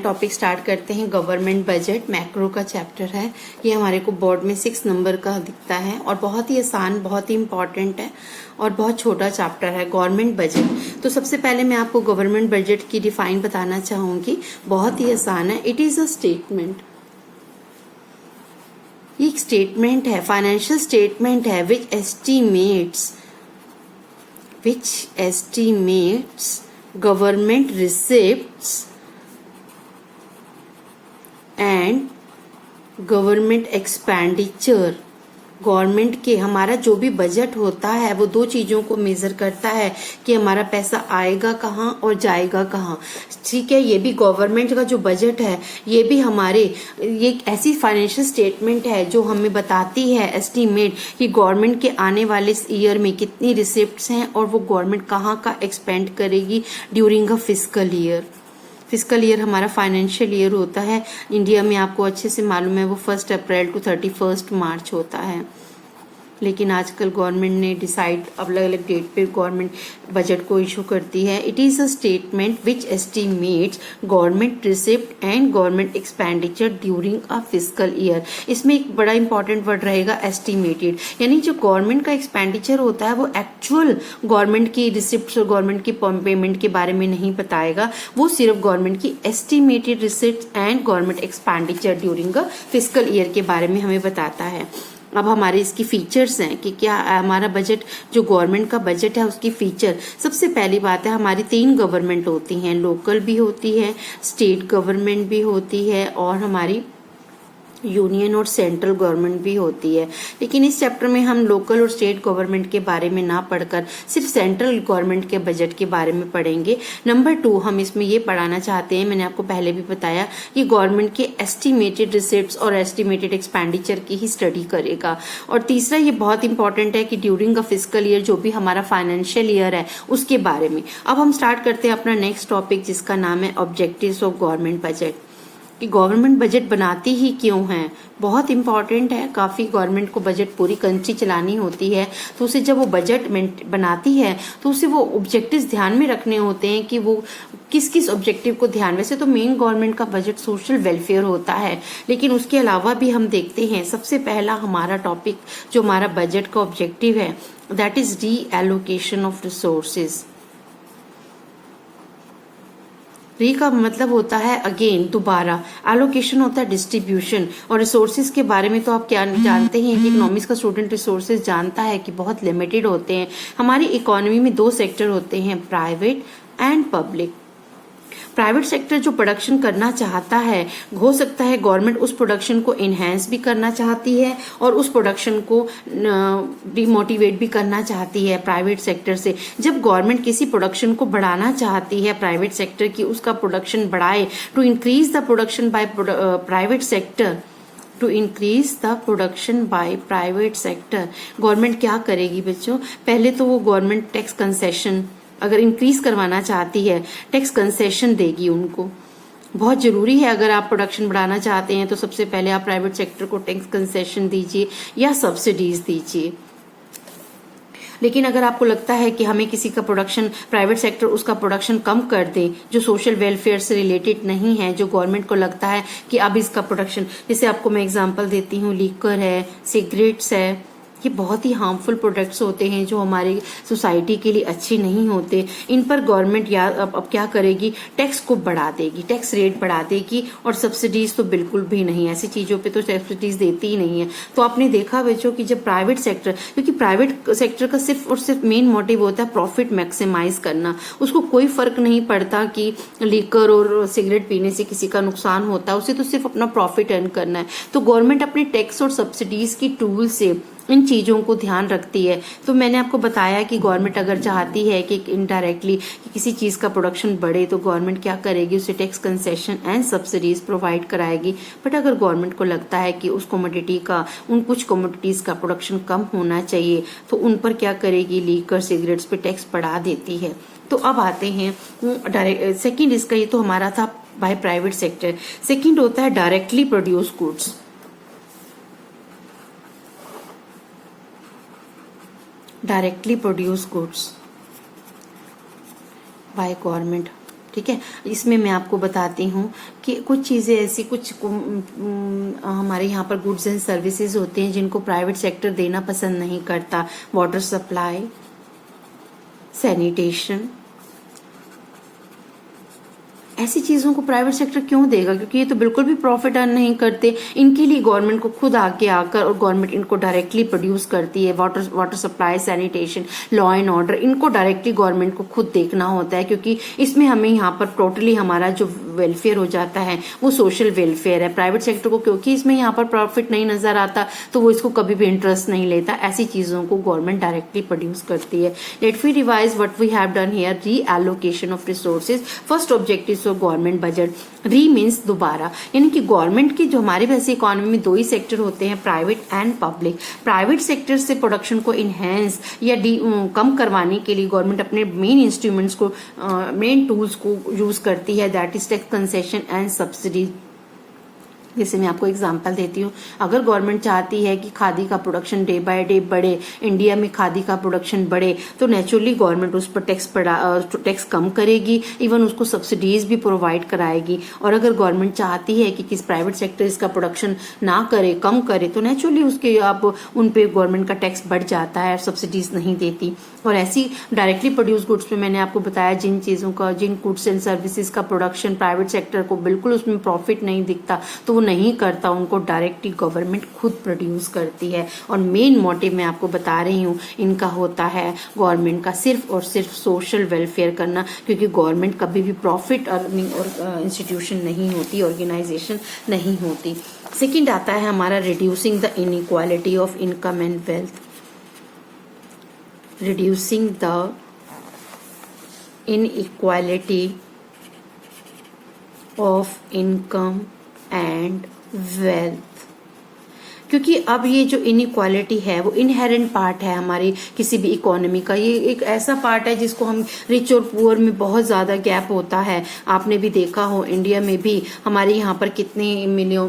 Topic start करते हैं। Government budget macro का चैप्टर है। ये हमारे को बोर्ड में 6 नंबर का दिखता है और बहुत ही आसान, बहुत ही इम्पॉर्टेंट है और बहुत छोटा चैप्टर है गवर्नमेंट बजट। तो सबसे पहले मैं आपको गवर्नमेंट बजट की डिफाइन बताना चाहूंगी। बहुत ही आसान है। इट इज अ स्टेटमेंट, ये एक स्टेटमेंट है, फाइनेंशियल स्टेटमेंट है which estimates government receipts and government expenditure। Government के हमारा जो भी बजट होता है वो दो चीजों को मेजर करता है कि हमारा पैसा आएगा कहाँ और जाएगा कहाँ। ठीक है, ये भी गवर्नमेंट का जो बजट है ये भी हमारे ये एक ऐसी फाइनेंशियल स्टेटमेंट है जो हमें बताती है एस्टीमेट कि गवर्नमेंट के आने वाले ईयर में कितनी रिसिप्ट्स हैं और वो गवर्नमेंट कहाँ का एक्सपेंड करेगी during a fiscal year. Fiscal year हमारा फाइनेंशियल ईयर होता है। इंडिया में आपको अच्छे से मालूम है वो 1 अप्रैल टू 31 मार्च होता है, लेकिन आजकल गवर्नमेंट ने डिसाइड अलग अलग डेट पे गवर्नमेंट बजट को इशू करती है। It is a statement which estimates government receipt and government expenditure during a fiscal year. इसमें एक बड़ा इंपॉर्टेंट वर्ड रहेगा एस्टिमेटेड, यानी जो गवर्नमेंट का एक्सपेंडिचर होता है वो एक्चुअल गवर्नमेंट की रिसिप्ट और गवर्नमेंट की पेमेंट के बारे में नहीं बताएगा, वो सिर्फ गवर्नमेंट की estimated receipt and government expenditure during a fiscal year के बारे में हमें बताता है। अब हमारे इसकी फीचर्स हैं कि क्या हमारा बजट, जो गवर्नमेंट का बजट है उसकी फीचर। सबसे पहली बात है हमारी 3 गवर्नमेंट होती हैं, लोकल भी होती है, स्टेट गवर्नमेंट भी होती है और हमारी यूनियन और सेंट्रल गवर्नमेंट भी होती है। लेकिन इस चैप्टर में हम लोकल और स्टेट गवर्नमेंट के बारे में ना पढ़कर सिर्फ सेंट्रल गवर्नमेंट के बजट के बारे में पढ़ेंगे। नंबर 2 हम इसमें ये पढ़ाना चाहते हैं, मैंने आपको पहले भी बताया, कि गवर्नमेंट के एस्टिमेटेड रिसिप्ट्स और एस्टिमेटेड एक्सपेंडिचर की ही स्टडी करेगा। और तीसरा ये बहुत इंपॉर्टेंट है कि ड्यूरिंग अ फिस्कल ईयर जो भी हमारा फाइनेंशियल ईयर है उसके बारे में। अब हम स्टार्ट करते हैं अपना नेक्स्ट टॉपिक जिसका नाम है ऑब्जेक्टिव्स ऑफ गवर्नमेंट बजट। कि गवर्नमेंट बजट बनाती ही क्यों है, बहुत इंपॉर्टेंट है। काफी गवर्नमेंट को बजट पूरी कंट्री चलानी होती है, तो उसे जब वो बजट बनाती है तो उसे वो ऑब्जेक्टिव्स ध्यान में रखने होते हैं कि वो किस किस ऑब्जेक्टिव को ध्यान। वैसे तो मेन गवर्नमेंट का बजट सोशल वेलफेयर होता है, लेकिन उसके अलावा भी हम देखते हैं। सबसे पहला हमारा टॉपिक जो हमारा बजट का ऑब्जेक्टिव है दैट इज री एलोकेशन ऑफ रिसोर्सेज। री का मतलब होता है अगेन, दोबारा। एलोकेशन होता है डिस्ट्रीब्यूशन। और रिसोर्सेज के बारे में तो आप क्या जानते हैं कि इकोनॉमिक्स का स्टूडेंट रिसोर्सेज जानता है कि बहुत लिमिटेड होते हैं। हमारी इकोनॉमी में 2 सेक्टर होते हैं, private and public. Private sector जो प्रोडक्शन करना चाहता है, हो सकता है गवर्नमेंट उस प्रोडक्शन को इनहेंस भी करना चाहती है और उस प्रोडक्शन को डिमोटिवेट भी करना चाहती है प्राइवेट सेक्टर से। जब गवर्नमेंट किसी प्रोडक्शन को बढ़ाना चाहती है प्राइवेट सेक्टर की, उसका प्रोडक्शन बढ़ाए, to increase the production by private sector, to increase the production by private sector, government क्या करेगी बच्चों? पहले तो वो गवर्नमेंट टैक्स कंसेशन, अगर इंक्रीज करवाना चाहती है टैक्स कंसेशन देगी उनको। बहुत जरूरी है, अगर आप प्रोडक्शन बढ़ाना चाहते हैं तो सबसे पहले आप प्राइवेट सेक्टर को टैक्स कंसेशन दीजिए या सब्सिडीज दीजिए। लेकिन अगर आपको लगता है कि हमें किसी का प्रोडक्शन, प्राइवेट सेक्टर उसका प्रोडक्शन कम कर दे जो सोशल वेलफेयर से रिलेटेड नहीं है, जो गवर्नमेंट को लगता है कि अब इसका प्रोडक्शन, जैसे आपको मैं एग्जांपल देती हूँ, लीकर है, सिगरेट्स है, ये बहुत ही हार्मफुल प्रोडक्ट्स होते हैं जो हमारी सोसाइटी के लिए अच्छे नहीं होते। इन पर गवर्नमेंट या अब क्या करेगी, टैक्स को बढ़ा देगी, टैक्स रेट बढ़ा देगी और सब्सिडीज तो बिल्कुल भी नहीं, ऐसी चीजों पे तो सब्सिडीज देती ही नहीं है। तो आपने देखा बच्चों कि जब प्राइवेट सेक्टर, क्योंकि प्राइवेट सेक्टर का सिर्फ और सिर्फ मेन मोटिव होता है प्रॉफिट मैक्सिमाइज करना, उसको कोई फर्क नहीं पड़ता कि लीकर और सिगरेट पीने से किसी का नुकसान होता है, उसे तो सिर्फ अपना प्रॉफिट अर्न करना है। तो गवर्नमेंट अपने टैक्स और सब्सिडीज की टूल से इन चीजों को ध्यान रखती है। तो मैंने आपको बताया कि गवर्नमेंट अगर चाहती है कि इनडायरेक्टली कि किसी चीज का प्रोडक्शन बढ़े तो गवर्नमेंट क्या करेगी, उसे tax concession and subsidies provide कराएगी। बट अगर गवर्नमेंट को लगता है कि उस कमोडिटी का, उन कुछ कमोडिटीज का प्रोडक्शन कम होना चाहिए तो उन पर क्या करेगी, लीकर सिगरेट्स पे टैक्स बढ़ा देती है। तो अब आते हैं डायरेक्ट, सेकेंड इसका, ये तो हमारा था बाय प्राइवेट सेक्टर। सेकेंड होता है directly produce goods. Directly produce goods by government. ठीक है। इसमें मैं आपको बताती हूँ कि कुछ चीज़ें ऐसी कुछ हमारे यहाँ पर गुड्स एंड सर्विसेज होते हैं जिनको प्राइवेट सेक्टर देना पसंद नहीं करता। वाटर सप्लाई, सैनिटेशन, ऐसी चीज़ों को प्राइवेट सेक्टर क्यों देगा? क्योंकि ये तो बिल्कुल भी प्रॉफिट अर्न नहीं करते। इनके लिए गवर्नमेंट को खुद आके आकर और गवर्नमेंट इनको डायरेक्टली प्रोड्यूस करती है। Water supply, sanitation, law and order, इनको डायरेक्टली गवर्नमेंट को खुद देखना होता है, क्योंकि इसमें हमें यहाँ पर टोटली हमारा जो वेलफेयर हो जाता है वो सोशल वेलफेयर है। प्राइवेट सेक्टर को क्योंकि इसमें यहाँ पर प्रॉफिट नहीं नजर आता तो वो इसको कभी भी इंटरेस्ट नहीं लेता। ऐसी चीज़ों को गवर्नमेंट डायरेक्टली प्रोड्यूस करती है। Let we revise what we have done here. Reallocation of resources. First objective government budget. Re means दोबारा, यानी कि गवर्नमेंट की जो हमारे वैसे इकोनॉमी में दो ही सेक्टर होते हैं, private and public. Private sector से प्रोडक्शन को इनहेंस या कम करवाने के लिए गवर्नमेंट अपने मेन इंस्ट्रूमेंट्स को, मेन टूल्स को यूज करती है, that is tax concession and subsidy. जैसे मैं आपको एग्जांपल देती हूँ, अगर गवर्नमेंट चाहती है कि खादी का प्रोडक्शन डे बाय डे बढ़े, इंडिया में खादी का प्रोडक्शन बढ़े, तो नेचुरली गवर्नमेंट उस पर टैक्स कम करेगी, इवन उसको सब्सिडीज भी प्रोवाइड कराएगी। और अगर गवर्नमेंट चाहती है कि किस प्राइवेट सेक्टर इसका प्रोडक्शन ना करे, कम करे, तो नेचुरली उसके आप उन पे गवर्नमेंट का टैक्स बढ़ जाता है, सब्सिडीज नहीं देती। और ऐसी डायरेक्टली प्रोड्यूस गुड्स में मैंने आपको बताया जिन चीज़ों का, जिन गुड्स एंड सर्विसेज का प्रोडक्शन प्राइवेट सेक्टर को बिल्कुल उसमें प्रॉफिट नहीं दिखता तो वो नहीं करता, उनको डायरेक्टली गवर्नमेंट खुद प्रोड्यूस करती है। और मेन मोटिव मैं आपको बता रही हूँ इनका होता है गवर्नमेंट का सिर्फ और सिर्फ सोशल वेलफेयर करना, क्योंकि गवर्नमेंट कभी भी प्रॉफिट अर्निंग और इंस्टीट्यूशन नहीं होती, ऑर्गेनाइजेशन नहीं होती। सेकेंड आता है हमारा reducing the inequality of income and wealth. Reducing the inequality of income and wealth, क्योंकि अब ये जो इनइक्वालिटी है वो इनहेरेंट पार्ट है हमारी किसी भी इकोनॉमी का। ये एक ऐसा पार्ट है जिसको हम, रिच और पुअर में बहुत ज़्यादा गैप होता है। आपने भी देखा हो इंडिया में भी हमारे यहाँ पर कितने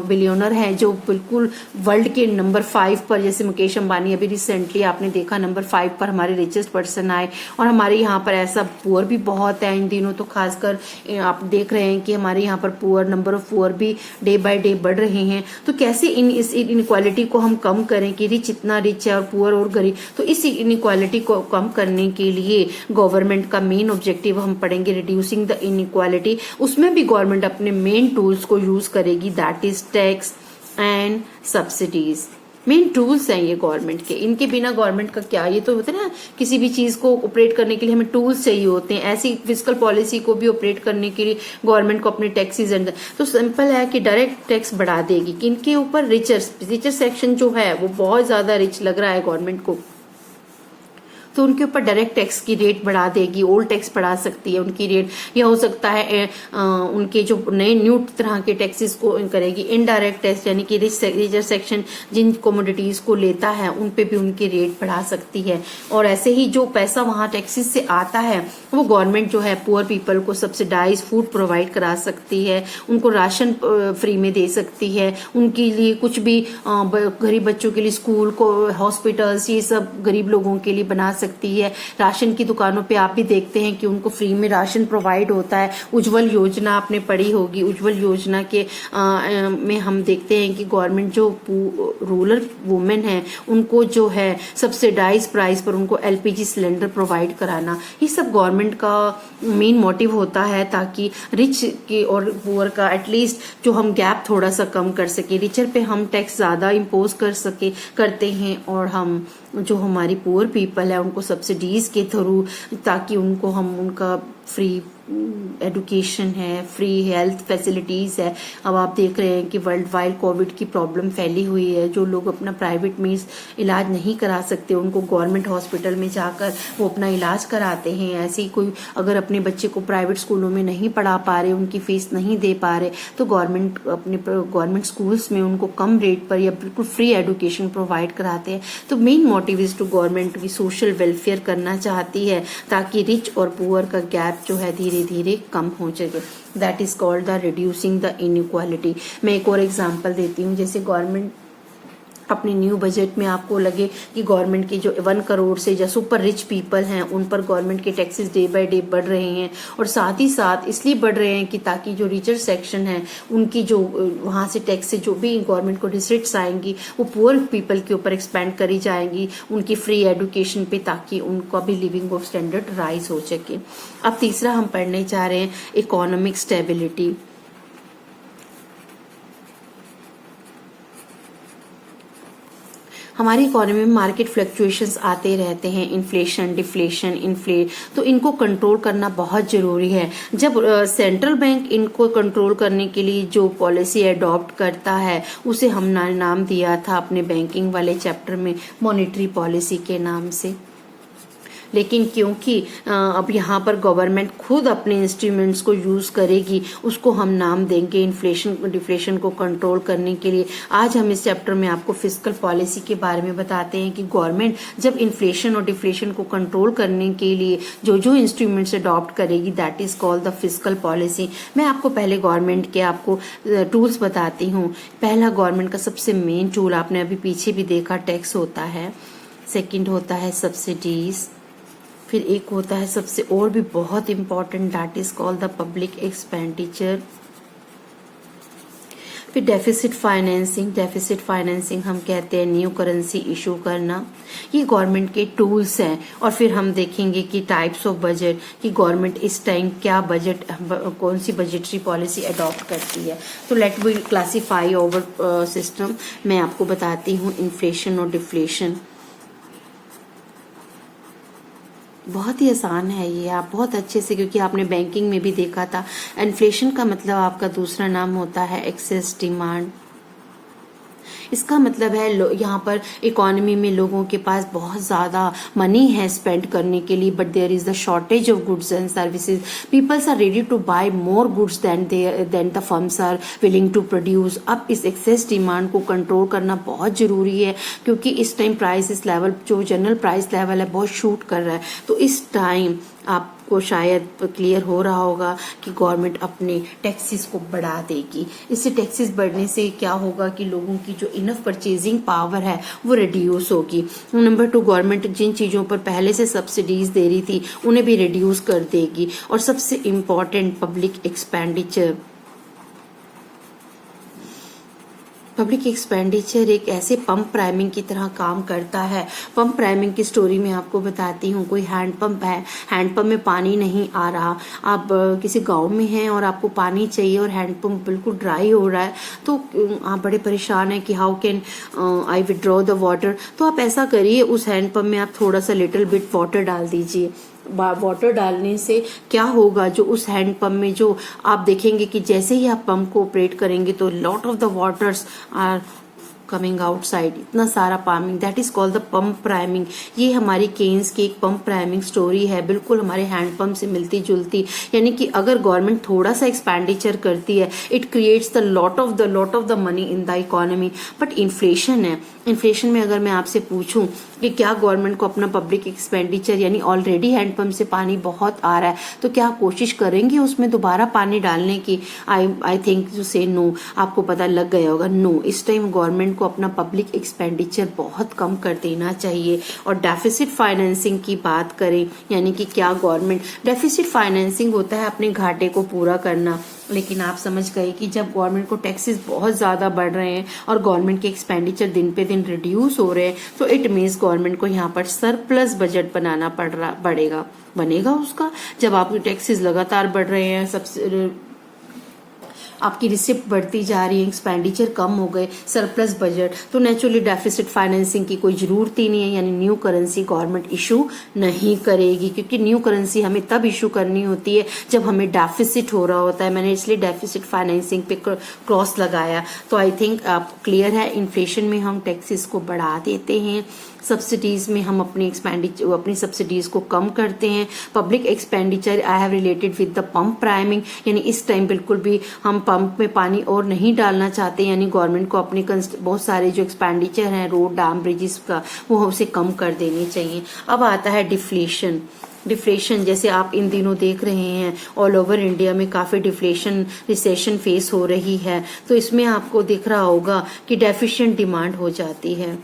बिलियनर हैं जो बिल्कुल वर्ल्ड के नंबर 5 पर, जैसे मुकेश अंबानी अभी रिसेंटली आपने देखा नंबर 5 पर हमारे रिचेस्ट पर्सन आए। और हमारे यहाँ पर ऐसा पुअर भी बहुत है इन दिनों, तो खासकर आप देख रहे हैं कि हमारे यहाँ पर पुअर, नंबर ऑफ पुअर भी डे बाय डे बढ़ रहे हैं। तो कैसे इस इनइक्वालिटी को हम कम करें कि रिच इतना रिच है और पुअर और गरीब, तो इस इनइक्वालिटी को कम करने के लिए गवर्नमेंट का मेन ऑब्जेक्टिव हम पढ़ेंगे रिड्यूसिंग द इनइक्वालिटी। उसमें भी गवर्नमेंट अपने मेन टूल्स को यूज करेगी, that is tax and subsidies. Main tools हैं ये गवर्नमेंट के, इनके बिना गवर्नमेंट का क्या, ये तो होता है ना, किसी भी चीज को ऑपरेट करने के लिए हमें टूल्स चाहिए होते हैं। ऐसी फिस्कल पॉलिसी को भी ऑपरेट करने के लिए गवर्नमेंट को अपने टैक्सेस एंड, तो सिंपल है कि डायरेक्ट टैक्स बढ़ा देगी कि इनके ऊपर रिचर सेक्शन जो है वो बहुत ज्यादा रिच लग रहा है गवर्नमेंट को, तो उनके ऊपर डायरेक्ट टैक्स की रेट बढ़ा देगी, ओल्ड टैक्स बढ़ा सकती है उनकी रेट, या हो सकता है उनके जो नए न्यू तरह के टैक्सेस को करेगी। इनडायरेक्ट टैक्स यानी कि रिचर सेक्शन जिन कमोडिटीज को लेता है उन पे भी उनकी रेट बढ़ा सकती है। और ऐसे ही जो पैसा वहां टैक्सेस से आता है वो गवर्नमेंट जो है पुअर पीपल को सब्सिडाइज फूड प्रोवाइड करा सकती है, उनको राशन फ्री में दे सकती है, उनके लिए कुछ भी गरीब बच्चों के लिए स्कूल को, हॉस्पिटल्स, ये सब गरीब लोगों के लिए बना सकती है। राशन की दुकानों पे आप भी देखते हैं कि उनको फ्री में राशन प्रोवाइड होता है। उज्जवल योजना आपने पढ़ी होगी, उज्जवल योजना के में हम देखते हैं कि गवर्नमेंट जो रूरल वुमेन है उनको जो है सब्सिडाइज प्राइस पर उनको एलपीजी सिलेंडर प्रोवाइड कराना, ये सब गवर्नमेंट का मेन मोटिव होता है, ताकि रिच के और पुअर का एटलीस्ट जो हम गैप थोड़ा सा कम कर सके। रिचर पे हम टैक्स ज्यादा इम्पोज करते हैं और हम जो हमारी पुअर पीपल है उनको सब्सिडीज के थ्रू, ताकि उनको हम उनका फ्री एडुकेशन है, फ्री हेल्थ फैसिलिटीज है। अब आप देख रहे हैं कि वर्ल्ड वाइड कोविड की प्रॉब्लम फैली हुई है, जो लोग अपना प्राइवेट में इलाज नहीं करा सकते उनको गवर्नमेंट हॉस्पिटल में जाकर वो अपना इलाज कराते हैं। ऐसे ही कोई अगर अपने बच्चे को प्राइवेट स्कूलों में नहीं पढ़ा पा रहे, उनकी फीस नहीं दे पा रहे, तो गवर्नमेंट स्कूल्स में उनको कम रेट पर या बिल्कुल फ्री एडुकेशन प्रोवाइड कराते हैं। तो main motive is to government भी सोशल वेलफेयर करना चाहती है, ताकि रिच और पुअर का गैप जो है धीरे धीरे कम हो सके। That is called the reducing the inequality. मैं एक और एग्जांपल देती हूँ, जैसे गवर्नमेंट अपने न्यू बजट में आपको लगे कि गवर्नमेंट के जो 1 करोड़ से जो सुपर रिच पीपल हैं उन पर गवर्नमेंट के टैक्सेस डे बाय डे बढ़ रहे हैं, और साथ ही साथ इसलिए बढ़ रहे हैं कि ताकि जो रिचर सेक्शन है उनकी जो वहाँ से टैक्स से जो भी गवर्नमेंट को रिसिट्स आएंगी वो पुअर पीपल के ऊपर एक्सपेंड करी जाएंगी, उनकी फ्री एजुकेशन पे, ताकि उनका भी लिविंग ऑफ स्टैंडर्ड राइज हो सके। अब तीसरा हम पढ़ने जा रहे हैं इकोनॉमिक स्टेबिलिटी। हमारी इकोनॉमी में मार्केट फ्लक्चुएशंस आते रहते हैं, इन्फ्लेशन, डिफ्लेशन, तो इनको कंट्रोल करना बहुत जरूरी है। जब सेंट्रल बैंक इनको कंट्रोल करने के लिए जो पॉलिसी अडॉप्ट करता है उसे हमने नाम दिया था अपने बैंकिंग वाले चैप्टर में मॉनेटरी पॉलिसी के नाम से। लेकिन क्योंकि अब यहाँ पर गवर्नमेंट खुद अपने इंस्ट्रूमेंट्स को यूज करेगी, उसको हम नाम देंगे इन्फ्लेशन डिफ्लेशन को कंट्रोल करने के लिए। आज हम इस चैप्टर में आपको फिस्कल पॉलिसी के बारे में बताते हैं कि गवर्नमेंट जब इन्फ्लेशन और डिफ्लेशन को कंट्रोल करने के लिए जो जो इंस्ट्रूमेंट्स अडॉप्ट करेगी, that is called the fiscal policy. मैं आपको पहले गवर्नमेंट के आपको टूल्स बताती हूँ। पहला गवर्नमेंट का सबसे मेन टूल आपने अभी पीछे भी देखा, टैक्स होता है। सेकेंड होता है सब्सिडीज। फिर एक होता है सबसे और भी बहुत important, that is called the public expenditure. फिर डेफिसिट फाइनेंसिंग। डेफिसिट फाइनेंसिंग हम कहते हैं न्यू करेंसी इशू करना। ये गवर्नमेंट के टूल्स हैं। और फिर हम देखेंगे कि टाइप्स ऑफ बजट, कि गवर्नमेंट इस टाइम क्या बजट, कौन सी बजटरी पॉलिसी अडॉप्ट करती है। तो let we classify over system. मैं आपको बताती हूँ इन्फ्लेशन और डिफ्लेशन। बहुत ही आसान है ये, आप बहुत अच्छे से, क्योंकि आपने बैंकिंग में भी देखा था। इन्फ्लेशन का मतलब आपका दूसरा नाम होता है एक्सेस डिमांड। इसका मतलब है यहाँ पर इकोनॉमी में लोगों के पास बहुत ज़्यादा मनी है स्पेंड करने के लिए, but there is the shortage of goods and services. Peoples are ready to buy more goods then the firms are willing to produce. अब इस एक्सेस डिमांड को कंट्रोल करना बहुत जरूरी है, क्योंकि इस टाइम प्राइस लेवल, जो जनरल प्राइस लेवल है, बहुत शूट कर रहा है। तो इस टाइम आपको शायद क्लियर हो रहा होगा कि गवर्नमेंट अपने टैक्सेस को बढ़ा देगी। इससे टैक्सेस बढ़ने से क्या होगा कि लोगों की जो इनफ परचेजिंग पावर है वो रिड्यूस होगी। नंबर 2, गवर्नमेंट जिन चीज़ों पर पहले से सब्सिडीज दे रही थी उन्हें भी रिड्यूस कर देगी। और सबसे important, public expenditure. Public expenditure एक ऐसे पंप प्राइमिंग की तरह काम करता है। पंप प्राइमिंग की स्टोरी में आपको बताती हूँ। कोई हैंडपंप है, हैंडपंप में पानी नहीं आ रहा, आप किसी गांव में हैं और आपको पानी चाहिए और हैंडपंप बिल्कुल ड्राई हो रहा है, तो आप बड़े परेशान हैं कि how can I withdraw the water. तो आप ऐसा करिए, उस हैंडपंप में आप थोड़ा सा लिटिल बिट वाटर डाल दीजिए। वाटर डालने से क्या होगा, जो उस हैंडपंप में, जो आप देखेंगे कि जैसे ही आप पंप को ऑपरेट करेंगे तो lot of the waters are coming outside, इतना सारा pumping, that is called the pump priming. ये हमारी केन्स की एक पंप प्राइमिंग स्टोरी है, बिल्कुल हमारे हैंडपंप से मिलती जुलती। यानी कि अगर गवर्नमेंट थोड़ा सा एक्सपेंडिचर करती है, it creates the lot of the money in the economy. But inflation है, इन्फ्लेशन में अगर मैं आपसे पूछूं कि क्या गवर्नमेंट को अपना पब्लिक एक्सपेंडिचर, यानी ऑलरेडी हैंडपंप से पानी बहुत आ रहा है, तो क्या कोशिश करेंगे उसमें दोबारा पानी डालने की? आई थिंक टू से नो। आपको पता लग गया होगा, नो। इस टाइम गवर्नमेंट को अपना पब्लिक एक्सपेंडिचर बहुत कम कर देना चाहिए। और डेफिसिट फाइनेंसिंग की बात करें, यानी कि क्या गवर्नमेंट, डेफिसिट फाइनेंसिंग होता है अपने घाटे को पूरा करना। लेकिन आप समझ गए कि जब गवर्नमेंट को टैक्सेस बहुत ज़्यादा बढ़ रहे हैं और गवर्नमेंट के एक्सपेंडिचर दिन पे दिन रिड्यूस हो रहे हैं, तो इट मीन्स गवर्नमेंट को यहाँ पर सरप्लस बजट बनाना बनेगा उसका। जब आपके टैक्सेस लगातार बढ़ रहे हैं, सबसे आपकी रिसिप्ट बढ़ती जा रही है, एक्सपेंडिचर कम हो गए, सरप्लस बजट, तो नेचुरली डेफिसिट फाइनेंसिंग की कोई जरूरत ही नहीं है। यानी न्यू करेंसी गवर्नमेंट इशू नहीं करेगी, क्योंकि न्यू करेंसी हमें तब इशू करनी होती है जब हमें डेफिसिट हो रहा होता है। मैंने इसलिए डेफिसिट फाइनेंसिंग पे क्रॉस लगाया। तो आई थिंक आपको क्लियर है, इन्फ्लेशन में हम टैक्सेस को बढ़ा देते हैं, सब्सिडीज में हम अपनी सब्सिडीज को कम करते हैं। Public expenditure I have related with the pump priming, यानी इस टाइम बिल्कुल भी हम पंप में पानी और नहीं डालना चाहते, यानी गवर्नमेंट को अपने बहुत सारे जो एक्सपेंडिचर हैं रोड, डैम, ब्रिजेस का, वो उसे कम कर देनी चाहिए। अब आता है डिफ्लेशन। डिफ्लेशन, जैसे आप इन दिनों देख रहे हैं ऑल ओवर इंडिया में काफ़ी डिफ्लेशन रिसेशन फेस हो रही है, तो इसमें आपको दिख रहा होगा कि डेफिशिएंट डिमांड हो जाती है.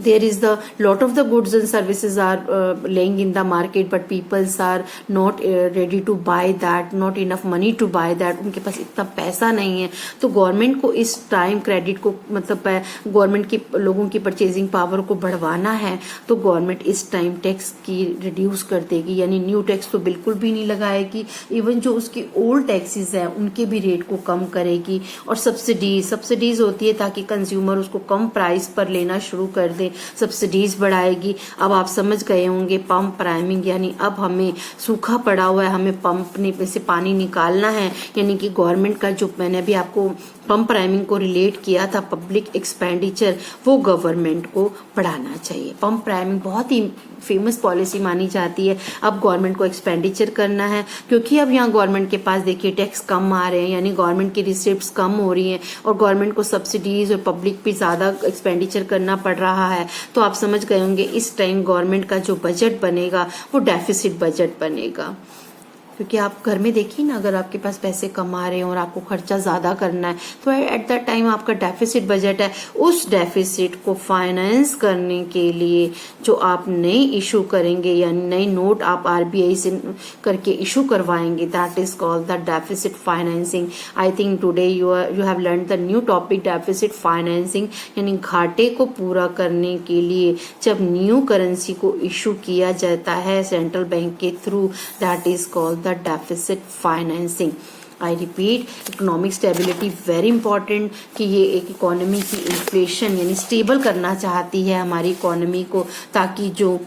There is the lot of the goods and services are laying in the market, but peoples are not ready to buy that, not enough money to buy that. उनके पास इतना पैसा नहीं है. तो गवर्नमेंट को इस टाइम क्रेडिट को मतलब गवर्नमेंट की लोगों की परचेजिंग पावर को बढ़वाना है, तो गवर्नमेंट इस टाइम टैक्स की रिड्यूस कर देगी, यानी न्यू टैक्स तो बिल्कुल भी नहीं लगाएगी. इवन जो उसकी ओल्ड टैक्सेस है उनके भी रेट को कम करेगी. और सब्सिडीज होती है ताकि कंज्यूमर उसको कम प्राइस पर लेना शुरू कर दे, सब्सिडीज बढ़ाएगी. अब आप समझ गए होंगे पंप प्राइमिंग, यानी अब हमें सूखा पड़ा हुआ है, हमें पंप से पानी निकालना है, यानी कि गवर्नमेंट का जो मैंने अभी आपको पंप प्राइमिंग को रिलेट किया था पब्लिक एक्सपेंडिचर, वो गवर्नमेंट को बढ़ाना चाहिए. पंप प्राइमिंग बहुत ही फेमस पॉलिसी मानी जाती है. अब गवर्नमेंट को एक्सपेंडिचर करना है, क्योंकि अब यहाँ गवर्नमेंट के पास देखिए टैक्स कम आ रहे हैं, यानी गवर्नमेंट की रिसिप्ट्स कम हो रही हैं और गवर्नमेंट को सब्सिडीज और पब्लिक पे ज़्यादा एक्सपेंडिचर करना पड़ रहा है. तो आप समझ गए होंगे इस टाइम गवर्नमेंट का जो बजट बनेगा वो डेफिसिट बजट बनेगा. क्योंकि आप घर में देखिए ना, अगर आपके पास पैसे कम आ रहे हैं और आपको खर्चा ज़्यादा करना है, तो एट दैट टाइम आपका डेफिसिट बजट है. उस डेफिसिट को फाइनेंस करने के लिए जो आप नई इशू करेंगे, यानी नई नोट आप आरबीआई से करके इशू करवाएंगे, that is called the deficit financing. I think today you have learn the new topic deficit financing, यानी घाटे को पूरा करने के लिए जब न्यू करेंसी को इशू किया जाता है सेंट्रल बैंक के through, that is called deficit financing. I repeat, economic stability very important, कि ये एक इकोनॉमी की इन्फ्लेशन यानी स्टेबल करना चाहती है हमारी इकोनॉमी को, ताकि जो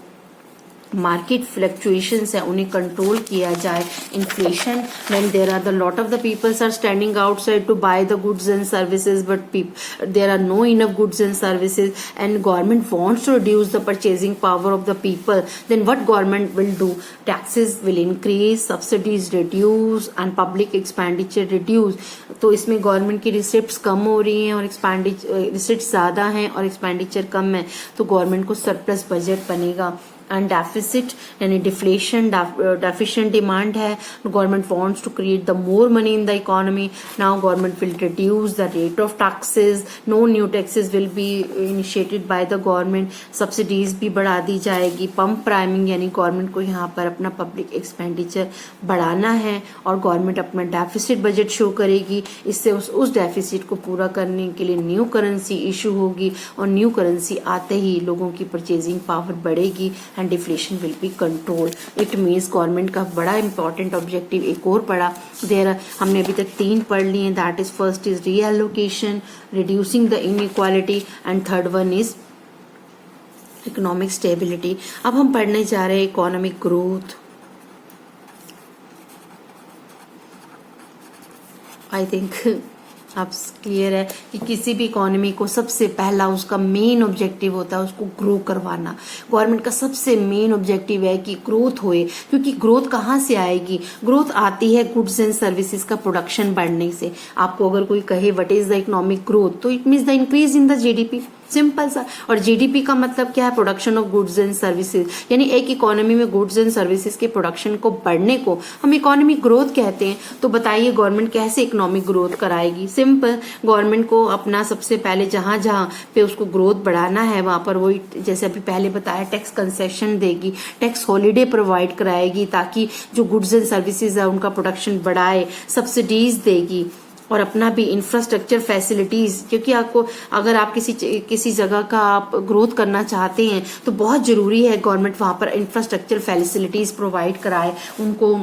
मार्केट फ्लक्चुएशंस है उन्हें कंट्रोल किया जाए. Inflation when there are the lot of the peoples are standing outside to buy the goods and services, but there are no enough goods and services and government wants to reduce the purchasing power of the people, then what government will do? Taxes will increase, subsidies reduce and public expenditure reduce. तो इसमें government की receipts कम हो रही हैं और receipts ज्यादा हैं और एक्सपेंडिचर कम है, तो गवर्नमेंट को सरप्लस बजट बनेगा. एंड डेफिसिट यानी डिफ्लेशन, डेफिशिएंट डिमांड है. Government wants to create the more money in the economy. Now government will reduce the rate of taxes, no new taxes will be initiated by the government, subsidies भी बढ़ा दी जाएगी. Pump priming यानी government को यहाँ पर अपना public expenditure बढ़ाना है और गवर्नमेंट अपना डेफिसिट बजट शो करेगी. इससे उस डेफिसिट को पूरा करने के लिए न्यू करेंसी इशू होगी और न्यू करेंसी आते ही लोगों की परचेजिंग पावर बढ़ेगी and deflation will be controlled. It means government का बड़ा इंपॉर्टेंट ऑब्जेक्टिव एक और पड़ा. हमने अभी तक 3 पढ़ लिए. That is first is reallocation, reducing the inequality, and third one is economic stability. अब हम पढ़ने जा रहे हैं इकोनॉमिक ग्रोथ. आई थिंक अब क्लियर है कि किसी भी इकोनॉमी को सबसे पहला उसका मेन ऑब्जेक्टिव होता है उसको ग्रो करवाना. गवर्नमेंट का सबसे मेन ऑब्जेक्टिव है कि ग्रोथ होए, क्योंकि ग्रोथ कहाँ से आएगी? ग्रोथ आती है गुड्स एंड सर्विसेज का प्रोडक्शन बढ़ने से. आपको अगर कोई कहे what is the economic growth, तो it means the increase in the GDP, simple सा. और जीडीपी का मतलब क्या है? Production of goods and services, यानी एक इकोनॉमी में गुड्स एंड सर्विसेज के प्रोडक्शन को बढ़ने को हम इकोनॉमिक ग्रोथ कहते हैं. तो बताइए गवर्नमेंट कैसे इकोनॉमिक ग्रोथ कराएगी? सिंपल, गवर्नमेंट को अपना सबसे पहले जहां जहां पे उसको ग्रोथ बढ़ाना है वहां पर वही जैसे अभी पहले बताया टैक्स कंसेशन देगी, टैक्स हॉलीडे प्रोवाइड कराएगी ताकि जो गुड्स एंड सर्विसेज है उनका प्रोडक्शन बढ़ाए, सब्सिडीज देगी और अपना भी इंफ्रास्ट्रक्चर फैसिलिटीज, क्योंकि आपको अगर आप किसी जगह का आप ग्रोथ करना चाहते हैं तो बहुत जरूरी है गवर्नमेंट वहां पर इंफ्रास्ट्रक्चर फैसिलिटीज प्रोवाइड कराए उनको.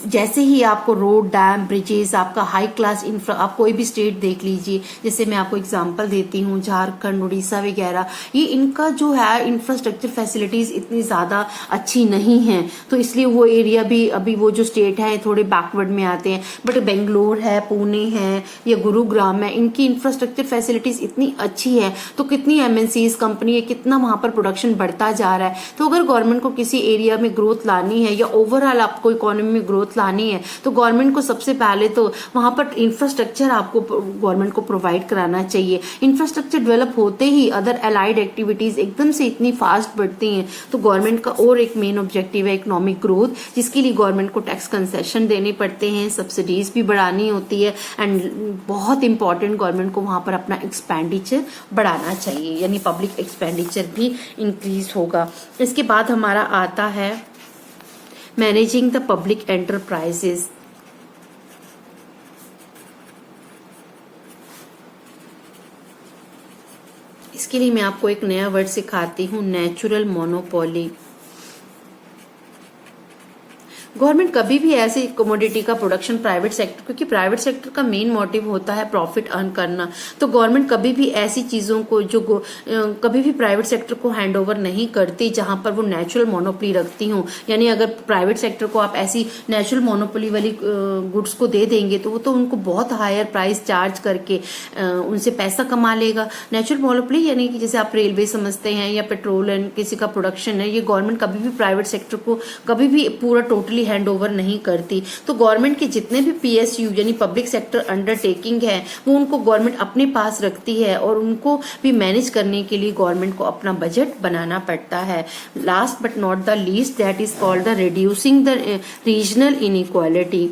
जैसे ही आपको रोड, डैम, ब्रिजेस, आपका हाई क्लास इंफ्रा, आप कोई भी स्टेट देख लीजिए, जैसे मैं आपको एग्जांपल देती हूँ झारखंड, उड़ीसा वगैरह, ये इनका जो है इंफ्रास्ट्रक्चर फैसिलिटीज इतनी ज्यादा अच्छी नहीं है, तो इसलिए वो एरिया भी अभी वो जो स्टेट है थोड़े बैकवर्ड में आते हैं. बट बेंगलोर है, पुणे है या गुरुग्राम है, इनकी इंफ्रास्ट्रक्चर फैसिलिटीज इतनी अच्छी है, तो कितनी एमएनसीज कंपनी है, कितना वहां पर प्रोडक्शन बढ़ता जा रहा है. तो अगर गवर्नमेंट को किसी एरिया में ग्रोथ लानी है या ओवरऑल आपको इकोनॉमी में ग्रोथ लानी है तो गवर्नमेंट को सबसे पहले तो वहां पर इंफ्रास्ट्रक्चर आपको गवर्नमेंट को प्रोवाइड कराना चाहिए। इंफ्रास्ट्रक्चर डेवलप होते ही अदर अलाइड एक्टिविटीज एकदम से इतनी फास्ट बढ़ती हैं। तो गवर्नमेंट का और एक मेन ऑब्जेक्टिव है इकोनॉमिक ग्रोथ, जिसके लिए गवर्नमेंट को टैक्स कंसेशन देने पड़ते हैं, सब्सिडीज भी बढ़ानी होती है एंड बहुत इंपॉर्टेंट गवर्नमेंट को वहां पर अपना एक्सपेंडिचर बढ़ाना चाहिए, यानी पब्लिक एक्सपेंडिचर भी इंक्रीज होगा। इसके बाद हमारा आता है मैनेजिंग द पब्लिक एंटरप्राइजेस। इसके लिए मैं आपको एक नया वर्ड सिखाती हूँ, नेचुरल मोनोपोली। गवर्नमेंट कभी भी ऐसी कमोडिटी का प्रोडक्शन प्राइवेट सेक्टर, क्योंकि प्राइवेट सेक्टर का मेन मोटिव होता है प्रॉफिट अर्न करना, तो गवर्नमेंट कभी भी ऐसी चीजों को जो कभी भी प्राइवेट सेक्टर को हैंड ओवर नहीं करती जहां पर वो नेचुरल मोनोपोली रखती हूँ। यानी अगर प्राइवेट सेक्टर को आप ऐसी नेचुरल मोनोपोली वाली गुड्स को दे देंगे तो वो तो उनको बहुत हायर प्राइस चार्ज करके उनसे पैसा कमा लेगा। नेचुरल मोनोपोली यानी कि जैसे आप रेलवे समझते हैं या पेट्रोल एंड किसी का प्रोडक्शन है, ये गवर्नमेंट कभी भी प्राइवेट सेक्टर को कभी भी पूरा टोटली हैंड ओवर नहीं करती। तो गवर्नमेंट के जितने भी पीएसयू यानी पब्लिक सेक्टर अंडरटेकिंग है वो उनको गवर्नमेंट अपने पास रखती है और उनको भी मैनेज करने के लिए गवर्नमेंट को अपना बजट बनाना पड़ता है। Last but not the least, that is called the reducing the regional inequality.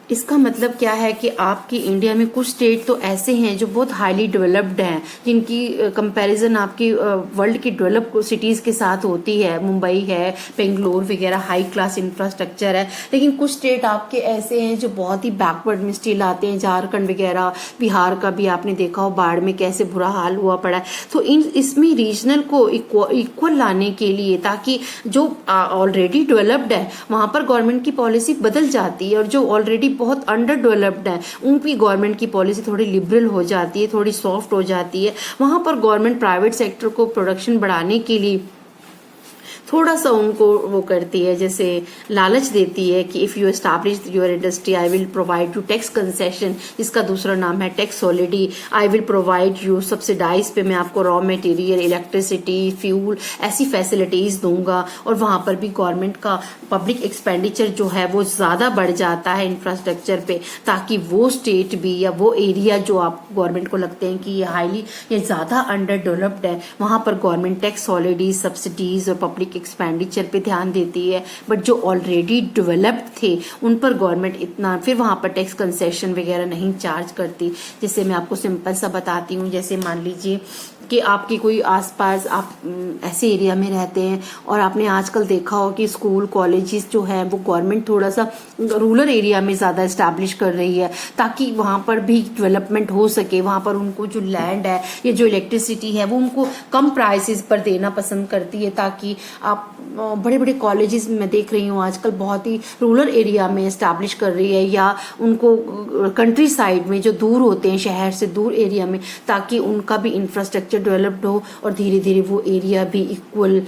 इसका मतलब क्या है कि आपकी इंडिया में कुछ स्टेट तो ऐसे हैं जो बहुत हाईली डेवलप्ड हैं, जिनकी कंपैरिजन आपकी वर्ल्ड की डेवलप सिटीज के साथ होती है। मुंबई है, बेंगलोर वगैरह हाई क्लास इंफ्रास्ट्रक्चर है, लेकिन कुछ स्टेट आपके ऐसे हैं जो बहुत ही बैकवर्ड में स्टिल आते हैं। झारखंड वगैरह, बिहार का भी आपने देखा हो बाढ़ में कैसे बुरा हाल हुआ पड़ा है। तो इसमें रीजनल को इक्वल लाने के लिए, ताकि जो ऑलरेडी डेवलप्ड है वहां पर गवर्नमेंट की पॉलिसी बदल जाती है और जो ऑलरेडी बहुत अंडर डेवलप्ड है उनकी गवर्नमेंट की पॉलिसी थोड़ी लिबरल हो जाती है, थोड़ी सॉफ्ट हो जाती है। वहां पर गवर्नमेंट प्राइवेट सेक्टर को प्रोडक्शन बढ़ाने के लिए थोड़ा सा उनको वो करती है, जैसे लालच देती है कि if you establish your industry I will provide you tax concession, जिसका दूसरा नाम है tax subsidy. I will provide you subsidize पे मैं आपको रॉ मटेरियल, इलेक्ट्रिसिटी, फ्यूल ऐसी फैसिलिटीज दूंगा। और वहां पर भी गवर्नमेंट का पब्लिक एक्सपेंडिचर जो है वो ज्यादा बढ़ जाता है इंफ्रास्ट्रक्चर पे, ताकि वो स्टेट भी या वो एरिया जो आप गवर्नमेंट को लगते हैं कि ये हाईली या ज्यादा अंडर डेवलप्ड है, वहां पर गवर्नमेंट टैक्स सॉलिडीज, सब्सिडीज और पब्लिक एक्सपेंडिचर पे ध्यान देती है। बट जो ऑलरेडी डेवलप्ड थे उन पर गवर्नमेंट इतना फिर वहां पर टैक्स कंसेशन वगैरह नहीं चार्ज करती। जैसे मैं आपको सिंपल सा बताती हूँ, जैसे मान लीजिए कि आपकी कोई आसपास आप ऐसे एरिया में रहते हैं और आपने आजकल देखा हो कि स्कूल कॉलेजेस जो है वो गवर्नमेंट थोड़ा सा रूरल एरिया में ज्यादा एस्टैब्लिश कर रही है, ताकि वहां पर भी डेवलपमेंट हो सके। वहां पर उनको जो लैंड है या जो इलेक्ट्रिसिटी है वो उनको कम प्राइसेस पर देना पसंद करती है, ताकि आप बड़े बड़े कॉलेजेस में देख रही हूँ आजकल बहुत ही रूरल एरिया में एस्टैब्लिश कर रही है, या उनको कंट्री साइड में जो दूर होते हैं शहर से दूर एरिया में, ताकि उनका भी इंफ्रास्ट्रक्चर डेवलप्ड हो और धीरे धीरे वो एरिया भी इक्वल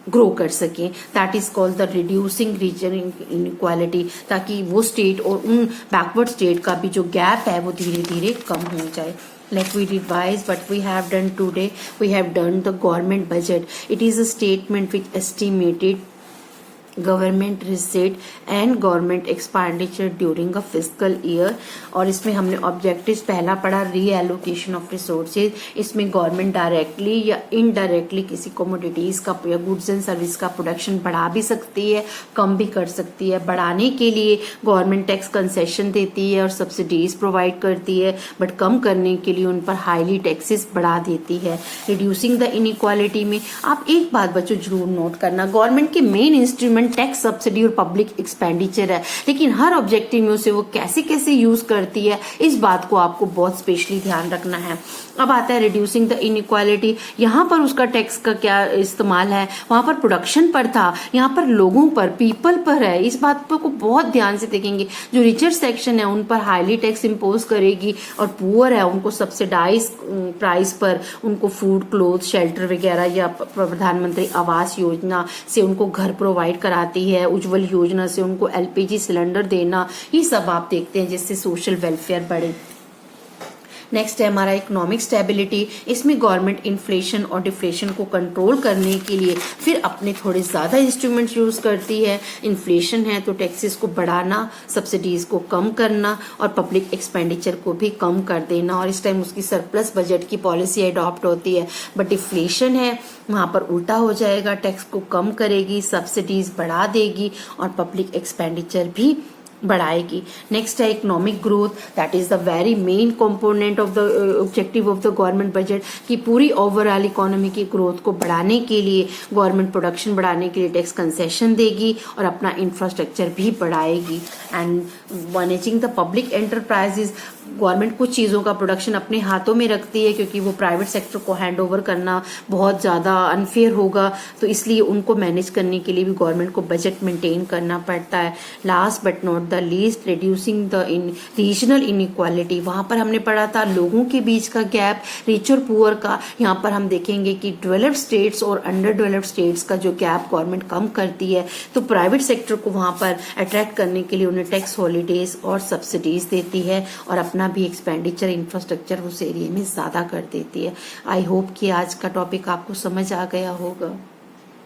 ग्रो कर सके। That is called the reducing region inequality, ताकि वो स्टेट और उन बैकवर्ड स्टेट का भी जो गैप है वो धीरे धीरे कम हो जाए। Let we revise what we have done today. We have done the government budget. It is a statement which estimated government receipt and government expenditure during a fiscal year. और इसमें हमने ऑब्जेक्टिव्स पहला पढ़ा रीएलोकेशन ऑफ रिसोर्सेज। इसमें government directly या indirectly किसी commodities का या गुड्स एंड सर्विस का प्रोडक्शन बढ़ा भी सकती है, कम भी कर सकती है। बढ़ाने के लिए गवर्नमेंट टैक्स कंसेशन देती है और सब्सिडीज प्रोवाइड करती है, बट कम करने के लिए उन पर हाईली टैक्सेस बढ़ा देती है। रिड्यूसिंग द इनइक्वालिटी में आप एक बात बच्चों जरूर नोट करना, गवर्नमेंट के मेन इंस्ट्रूमेंट टैक्स, सब्सिडी और पब्लिक एक्सपेंडिचर है, लेकिन हर ऑब्जेक्टिव में उसे वो कैसे कैसे यूज करती है इस बात को आपको बहुत स्पेशली ध्यान रखना है। अब आता है रिड्यूसिंग द इनइक्वालिटी। यहाँ पर उसका टैक्स का क्या इस्तेमाल है, वहां पर प्रोडक्शन पर था, यहाँ पर लोगों पर, पीपल पर है। इस बात पर को बहुत ध्यान से देखेंगे। जो रिचर सेक्शन है उन पर हाईली टैक्स इम्पोज करेगी और पुअर है उनको सब्सिडाइज प्राइस पर उनको फूड, क्लोथ, शेल्टर वगैरह या प्रधानमंत्री आवास योजना से उनको घर प्रोवाइड कराती है, उज्जवल योजना से उनको एलपीजी सिलेंडर देना, ये सब आप देखते हैं जिससे सोशल वेलफेयर बढ़े। नेक्स्ट है हमारा इकोनॉमिक स्टेबिलिटी। इसमें गवर्नमेंट इन्फ्लेशन और डिफ्लेशन को कंट्रोल करने के लिए फिर अपने थोड़े ज़्यादा इंस्ट्रूमेंट्स यूज़ करती है। इन्फ्लेशन है तो टैक्सेस को बढ़ाना, सब्सिडीज़ को कम करना और पब्लिक एक्सपेंडिचर को भी कम कर देना, और इस टाइम उसकी सरप्लस बजट की पॉलिसी अडॉप्ट होती है। बट डिफ्लेशन है वहाँ पर उल्टा हो जाएगा, टैक्स को कम करेगी, सब्सिडीज़ बढ़ा देगी और पब्लिक एक्सपेंडिचर भी बढ़ाएगी। नेक्स्ट है economic growth, that is the very main component of the objective of the government budget, कि पूरी ओवरऑल इकोनॉमी की ग्रोथ को बढ़ाने के लिए, गवर्नमेंट प्रोडक्शन बढ़ाने के लिए टैक्स कंसेशन देगी और अपना इंफ्रास्ट्रक्चर भी बढ़ाएगी। And managing the public enterprises, government कुछ चीज़ों का प्रोडक्शन अपने हाथों में रखती है क्योंकि वो प्राइवेट सेक्टर को हैंड ओवर करना बहुत ज़्यादा अनफेयर होगा, तो इसलिए उनको मैनेज करने के लिए भी गवर्नमेंट को बजट मेंटेन करना पड़ता है। Last but not the least, reducing the regional inequality. वहाँ पर हमने पढ़ा था लोगों के बीच का गैप, रिच और पुअर का। यहाँ पर हम देखेंगे कि डेवलप्ड स्टेट्स और अंडर डेवलप्ड स्टेट्स का जो गैप गवर्नमेंट कम करती है, तो प्राइवेट सेक्टर को वहाँ पर अट्रैक्ट करने के लिए उन्हें टैक्स हॉलीडेज और सब्सिडीज देती है और अपना भी एक्सपेंडिचर इंफ्रास्ट्रक्चर उस एरिया में ज़्यादा कर देती है। आई होप कि आज का टॉपिक आपको समझ आ गया होगा।